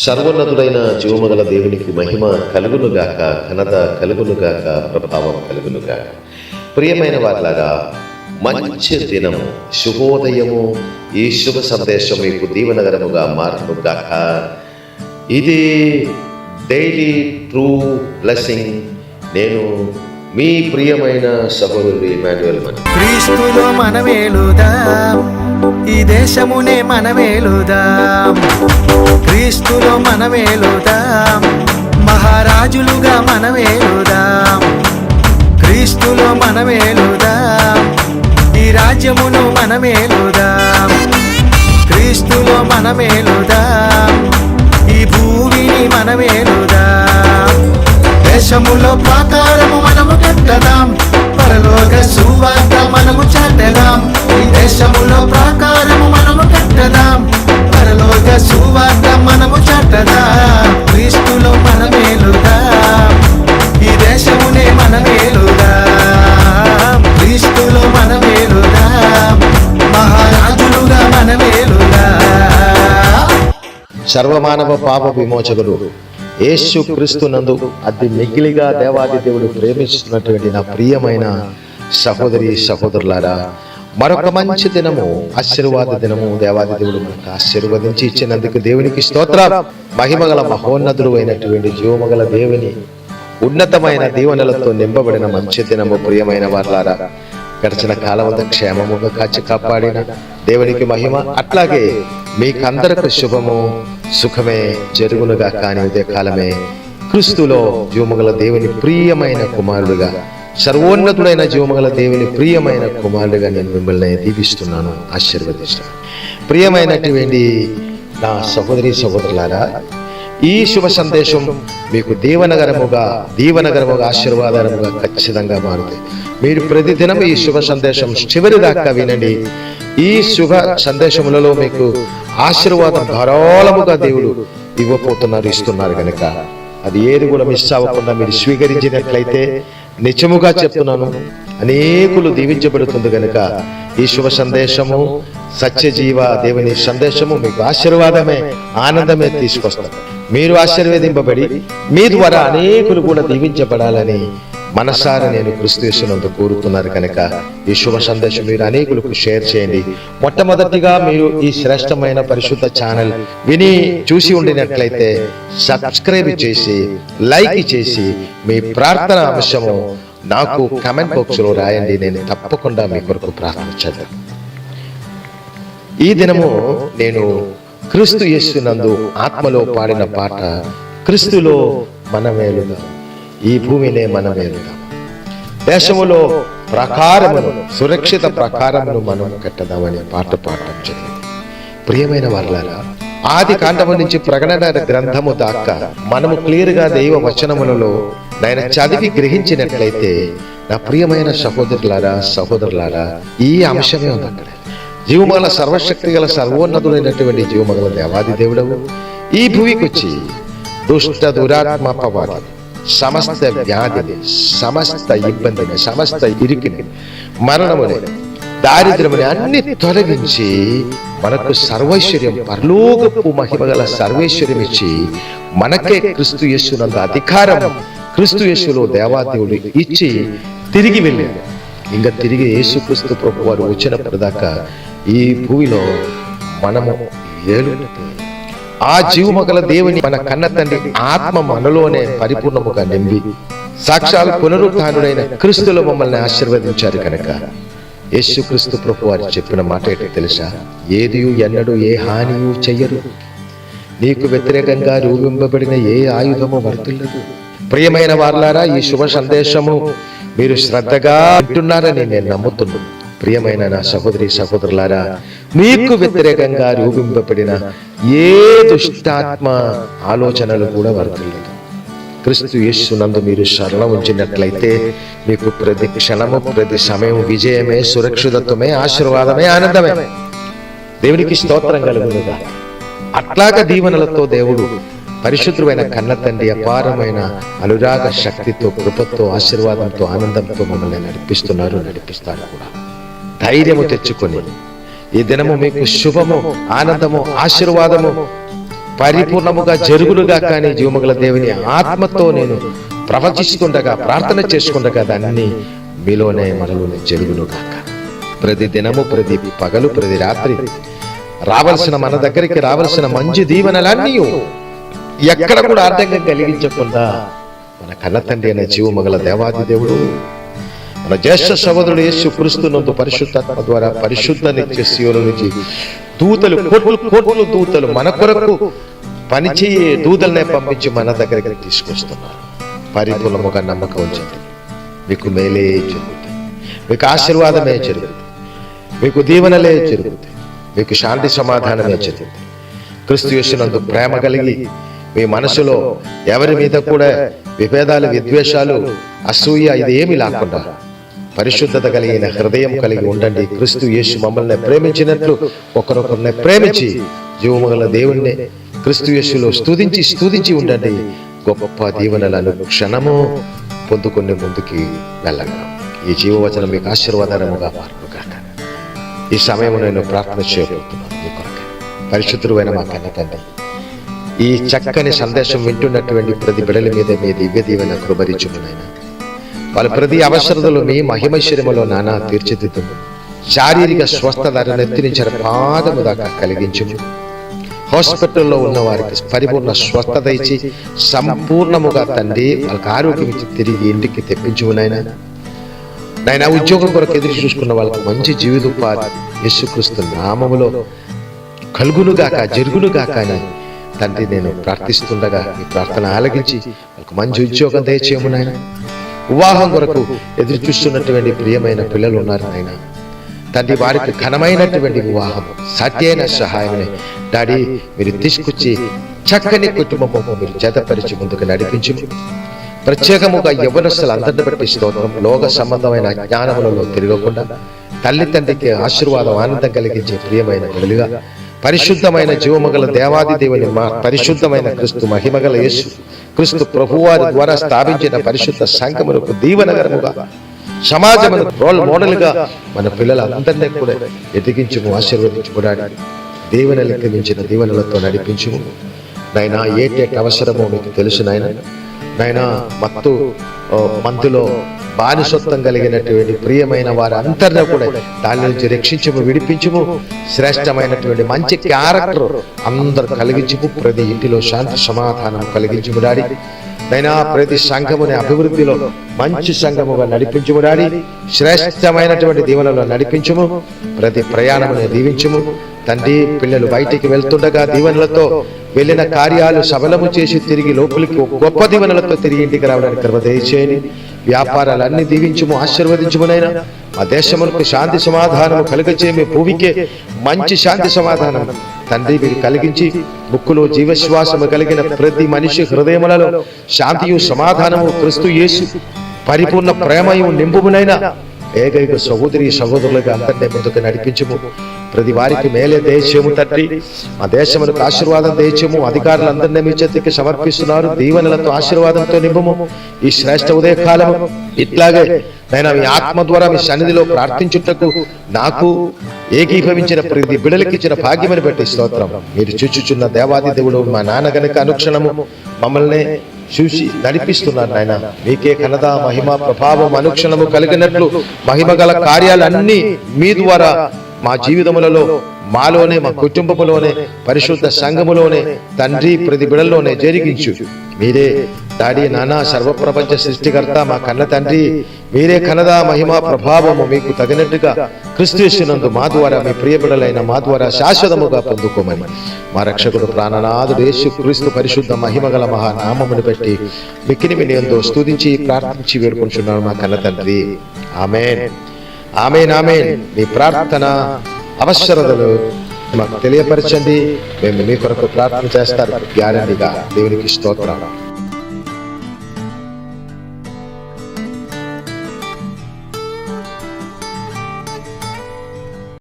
సర్వోన్నతుడైన జీవమగల దేవునికి మహిమ కలుగునుగాక, ఘనత కలుగునుగాక, ప్రభావం కలుగునుగాక. ప్రియమైన వారిలారా, మంచి దినము, శుభోదయము, ఈ శుభ సందేశం మీకు దీవెనకరముగా మారునుగాక. ఇది డైలీ ట్రూ బ్లెస్సింగ్. నేను మీ ప్రియమైన సహోదరుడు ఇమాన్యుయల్. క్రీస్తులో మనమేలుదాం, ఈ దేశమునే మనమేలుదాం. క్రీస్తులో మనమేలుదాం, మహారాజులుగా మనమేలుదాం. క్రీస్తులో మనమేలుదాం, ఈ రాజ్యమును మనమేలుదాం. క్రీస్తులో మనమేలుదాం, ఈ భూమిని మనమేలుదాం. దేశములో ప్రాకారము మనము కట్టదాం, పరలోక సువార్త మనము చాటదాం. ఈ దేశములో ప్రాకారము మనము కట్టదాం, పరలోక సువార్త మనము చాటదాం. క్రీస్తులో మనమేలుదాం, ఈ దేశమునే మనమేలుదాం. క్రీస్తులో మనమేలుదాం, మహారాజులుగా మనమేలుదాం. సర్వమానవ పాప విమోచకుడు యేసు క్రీస్తునందు అతి మిగిలిగా దేవాది దేవుడు ప్రేమిస్తున్నటువంటి నా ప్రియమైన సహోదరి సహోదరులారా, మరొక మంచి దినము, ఆశీర్వాద దినము దేవాది దేవుడు మనకు ఆశీర్వదించి ఇచ్చినందుకు దేవునికి స్తోత్రం. మహిమగల మహోన్నతుడు అయినటువంటి జీవమగల దేవుని ఉన్నతమైన దీవెనలతో నింపబడిన మంచి దినము. ప్రియమైన వారులారా, గడిచిన కాలమంతా క్షేమముగా కాచి కాపాడిన దేవునికి మహిమ. అట్లాగే మీకందరికి శుభము సుఖమే జరుగునుగా. కానీ ఉదయ కాలమే క్రీస్తులో జీవమగల దేవుని ప్రియమైన కుమారుడుగా, సర్వోన్నతుడైన జీవమగల దేవుని ప్రియమైన కుమారుడుగా నేను మిమ్మల్ని దీవిస్తున్నాను, ఆశీర్వదిస్తున్నాను. ప్రియమైనటువంటి నా సహోదరి సహోదరులారా, ఈ శుభ సందేశం మీకు దీవెనకరముగా ఆశీర్వాదకరముగా ఖచ్చితంగా మారుతాయి. మీరు ప్రతిదినం ఈ శుభ సందేశం చివరి దాకా వినండి. ఈ శుభ సందేశములలో మీకు ఆశీర్వాదం ధారాళముగా దేవుడు ఇస్తున్నారు కనుక అది ఏది కూడా మిస్ అవ్వకుండా మీరు స్వీకరించినట్లయితే నిజముగా చెప్తున్నాను, అనేకులు దీవించబడుతుంది కనుక ఈ శుభ సందేశము, సత్యజీవ దేవుని సందేశము మీకు ఆశీర్వాదమే, ఆనందమే తీసుకొస్తారు. మీరు ఆశీర్వదింపబడి మీ ద్వారా అనేకులు కూడా దీవించబడాలని మనసారా నేను క్రీస్తు యేసునందు కోరుతున్నారు కనుక ఈ శుభ సందేశం మీరు అనేకులకు షేర్ చేయండి. మొట్టమొదటిగా మీరు ఈ శ్రేష్టమైన పరిశుద్ధ ఛానల్ విని చూసి ఉండినట్లయితే సబ్స్క్రైబ్ చేసి లైక్ చేసి మీ ప్రార్థన అంశము నాకు కామెంట్ బాక్స్ లో రాయండి. నేను తప్పకుండా మీ కొరకు ప్రార్థన చేద్దాం. ఈ దినము నేను క్రీస్తు యేసునందు ఆత్మలో పాడిన పాట, క్రీస్తులో మనమేలుదాం, ఈ భూమినే మనమేలుదాం. దేశములో ప్రకారమును, సురక్షిత ప్రకారమును మనం కట్టదామని పాట పాడటం జరిగింది. ప్రియమైన వారులారా, ఆది కాండము నుంచి ప్రకటన గ్రంథము దాకా మనము క్లియర్గా దైవ వచనములలో ఆయన చదివి గ్రహించినట్లయితే నా ప్రియమైన సహోదరులారా, ఈ అంశమే ఉంది అక్కడ. జీవమగల సర్వశక్తి గల సర్వోన్నతుడైనటువంటి జీవమగల దేవాది దేవుడవు ఈ భూమికి వచ్చి దుష్ట దురాత్మ పవాది, సమస్త వ్యాధిని, సమస్త ఇబ్బందిని, సమస్త ఇరికిని, మరణముని, దారిద్ర్యముని అన్ని తొలగించి మనకు సర్వైశ్వర్యం, పరలోకపు మహిమగల సర్వైశ్వర్యం ఇచ్చి మనకే క్రీస్తు యేసునందు అధికారం క్రీస్తు యేసులో దేవాదేవుడు ఇచ్చి తిరిగి వెళ్ళాడు. ఇంకా తిరిగి యేసుక్రీస్తు ప్రభు వారు వచ్చినప్పుడు దాకా ఈ భూమిలో మనము ఆ జీవమగల దేవుని మన కన్న తండ్రి ఆత్మ మనలోనే పరిపూర్ణముగా నింపి సాక్షాత్ పునరుత్థానుడైన క్రీస్తులో మమ్మల్ని ఆశీర్వదించారు కనుక యేసుక్రీస్తు ప్రభు వారు చెప్పిన మాట ఏంటో తెలుసా? ఏదియు ఎన్నడూ ఏ హానియు చెయ్యరు, నీకు వ్యతిరేకంగా రూపింపబడిన ఏ ఆయుధము వర్తిల్లదు. ప్రియమైన వారులారా, ఈ శుభ సందేశము మీరు శ్రద్ధగా వింటున్నారని నేను నమ్ముతున్నాను. ప్రియమైన నా సహోదరి సహోదరులారా, మీకు వ్యతిరేకంగా రూపింపబడిన ఏ దుష్టాత్మ ఆలోచనలు కూడా వర్తిల్లదు. క్రీస్తు యేసునందు మీరు శరణం ఉంచినట్లయితే మీకు ప్రతి క్షణము, ప్రతి సమయం విజయమే, సురక్షితత్వమే, ఆశీర్వాదమే, ఆనందమే. దేవునికి స్తోత్రం కలుగునుగా. అట్లాగ దీవెనలతో దేవుడు పరిశుద్ధమైన కన్న తండ్రి అపారమైన అనురాగ శక్తితో, కృపతో, ఆశీర్వాదంతో, ఆనందంతో మమ్మల్ని నడిపిస్తారు కూడా. ధైర్యము తెచ్చుకొని ఈ దినము మీకు శుభము, ఆనందము, ఆశీర్వాదము పరిపూర్ణముగా జరుగునుగా కానీ జీవముగల దేవుని ఆత్మతో నేను ప్రవచిస్తుండగా ప్రార్థన చేసుకుండగా దాన్ని మీలోనే మనలోనే జరుగునుగాక. ప్రతి దినము, ప్రతి పగలు, ప్రతి రాత్రి రావాల్సిన మన దగ్గరికి రావాల్సిన మంచి దీవెనలన్నీ ఎక్కడ కూడా ఆర్థంగా కలిగించకుండా మన కన్న తండ్రి అనే జీవమగల దేవాది దేవుడు మన జ్యేష్ఠ సహోదరుడు యేసు క్రీస్తునందు పరిశుద్ధాత్మ ద్వారా పరిశుద్ధ నిత్య సీయోను నుంచి దూతలు, కోట్లు దూతలు మన కొరకు పనిచేయే దూతలనే పంపించి మన దగ్గరికి తీసుకొస్తున్నారు. పరిపూర్ణముగా నమ్మకం ఉంచండి. మీకు మేలే జరుగుతాయి, మీకు ఆశీర్వాదమే జరుగుతుంది, మీకు దీవెనలే జరుగుతాయి, మీకు శాంతి సమాధానమే జరుగుతాయి. క్రీస్తు యేసునందు ప్రేమ కలిగి మీ మనసులో ఎవరి మీద కూడా విభేదాలు, విద్వేషాలు, అసూయ ఇది ఏమీ లేకుండా పరిశుద్ధత కలిగిన హృదయం కలిగి ఉండండి. క్రీస్తు యేసు మమ్మల్ని ప్రేమించినట్లు ఒకరొకరిని ప్రేమించి జీవముగల దేవుణ్ణి క్రీస్తు యేసులో స్తుతించి ఉండండి. గొప్ప దీవెనలను క్షణము పొందుకుని ముందుకి వెళ్ళగా ఈ జీవవచనం మీకు ఆశీర్వాదముగా మారుగాక. ఈ సమయం నేను ప్రార్థన చేయబోతున్నాను. మీ కొరకు పరిశుద్ధుడు అయిన మా కన్న తండ్రి, ఈ చక్కని సందేశం వింటున్నటువంటి ప్రతి బిడల మీద మీ దివ్య దీవెన కృపరించుకునైనా వాళ్ళ ప్రతి అవసరతలు మీ మహిమైశ్వర్యములో నానా తీర్చిదిద్దుము. శారీరక స్వస్థత నెత్తినించిన పాదము దాకా కలిగించుము. హాస్పిటల్లో ఉన్న వారికి పరిపూర్ణ స్వస్థత ఇచ్చి సంపూర్ణముగా తండ్రి వాళ్ళకి ఆరోగ్యం ఇచ్చి తిరిగి ఇంటికి తెప్పించుకునైనా నాయన ఉద్యోగం కొరకు ఎదురు చూసుకున్న వాళ్ళకి మంచి జీవితోపాధి యేసుక్రీస్తు నామములో కలుగునుగాక, జరుగునుగాక అని తండ్రి నేను ప్రార్థిస్తుండగా ఈ ప్రార్థన ఆలగించి వాళ్ళకి మంచి ఉద్యోగం దయచేయము నాయన. వివాహం కొరకు ఎదురు చూస్తున్నటువంటి ప్రియమైన పిల్లలు ఉన్నారు నాయన తండ్రి, వారికి ఘనమైనటువంటి వివాహం, సత్యైన సహాయమని డాడీ మీరు తీసుకొచ్చి చక్కని కుటుంబము మీరు జతపరిచి ముందుకు నడిపించు. ప్రత్యేకముగా యవ్వనస్తులు అందరిని బట్టి స్తోత్రం. లోక సంబంధమైన జ్ఞానములలో తిరగకుండా తల్లి తండ్రికి ఆశీర్వాదం, ఆనందం కలిగించే ప్రియమైన వెలుగా పరిశుద్ధమైన జీవమగల దేవాది దేవుని పరిశుద్ధమైన క్రీస్తు మహిమగల యేసు క్రీస్తు ప్రభువారి ద్వారా స్థాపించిన పరిశుద్ధ సంఘములకు దీవెనకరముగా సమాజమును రోల్ మోడల్గా మన పిల్లలందరినీ కూడా ఎదిగించుము, ఆశీర్వదించుకున్నాడు. దీవెనలకు మించిన దీవెనలతో నడిపించుము నాయన. ఏటేటి అవసరమో మీకు తెలుసు నాయన. నాయన మందులో బానిసత్వం కలిగినటువంటి ప్రియమైన వారందరినీ కూడా దాని నుంచి రక్షించము, విడిపించము. శ్రేష్టమైనటువంటి మంచి క్యారెక్టర్ అందరు కలిగించము. ప్రతి ఇంటిలో శాంతి సమాధానం కలిగించము డాడీ. నైనా ప్రతి సంఘముని అభివృద్ధిలో మంచి సంఘముగా నడిపించుము డాడీ. శ్రేష్టమైనటువంటి దీవెనలో నడిపించుము. ప్రతి ప్రయాణముని దీవించుము తండ్రి. పిల్లలు బయటికి వెళ్తుండగా దీవెనలతో వెళ్ళిన కార్యాలు సఫలము చేసి తిరిగి లోపలికి గొప్ప దీవెనలతో తిరిగి ఇంటికి రావడానికి కృప దయచేయండి. వ్యాపారాలన్నీ దీవించుము, ఆశీర్వదించుమునైనా. మా దేశములకు శాంతి సమాధానము కలుగచేమి. భూమికే మంచి శాంతి సమాధానం తండ్రి మీరు కలిగించి ముక్కులో జీవశ్వాసము కలిగిన ప్రతి మనిషి హృదయములలో శాంతియు సమాధానము క్రీస్తు యేసు పరిపూర్ణ ప్రేమయు నింపుమునైనా. ఏకైక సహోదరి సహోదరులుగా అందరినీ ముందుకు నడిపించుము. ప్రతి వారికి మేలే దయచేయము తండ్రి. మా దేశములకు ఆశీర్వాదం దయచేయము. అధికారులందరినీ మీ చేతికి సమర్పిస్తున్నారు. దీవెనలతో ఆశీర్వాదంతో నింపుము. ఈ శ్రేష్ఠ ఉదయకాలము ఇట్లాగే నేను మీ ఆత్మ ద్వారా మీ సన్నిధిలో ప్రార్థించుటకు నాకు ఏకీభవించిన ప్రతి బిడలకి ఇచ్చిన భాగ్యమని బట్టి స్తోత్రం. మీరు చూచుచున్న దేవాది దేవుడు మా నాన్న గనుక అనుక్షణము మమ్మల్ని చూసి నడిపిస్తున్నారు నాయన. మీకే ఘనత, మహిమ, ప్రభావం అనుక్షణము కలిగినట్లు మహిమ గల కార్యాలన్నీ మీ ద్వారా మా జీవితములలో, మాలోనే, మా కుటుంబములోనే, పరిశుద్ధ సంఘములోనే తండ్రి ప్రతి బిడల్లోనే జరిగించు. మీరే డాడీ నానా సర్వప్రపంచ సృష్టికర్త మా కన్న తండ్రి. మీరే ఘనత, మహిమ, ప్రభావము మీకు తగినట్టుగా క్రీస్తు యేసునందు మా ద్వారా మీ ప్రియ బిడలైన మా ద్వారా శాశ్వతముగా పొందుకోమని మా రక్షకుడు ప్రాణనాథుడు యేసు క్రీస్తు పరిశుద్ధ మహిమగల మహానామమును బట్టి మిక్కిని వినయంతో స్తుతించి ప్రార్థించి వేడుకుంటున్నాను మా కన్న తండ్రి. ఆమేన్, ఆమేన్, ఆమేన్. మీ ప్రార్థన అవసరతలు మాకు తెలియపరచండి. మేము మీ కొరకు ప్రార్థన చేస్తారు గ్యారంటీగా. దేవునికి స్తోత్రం.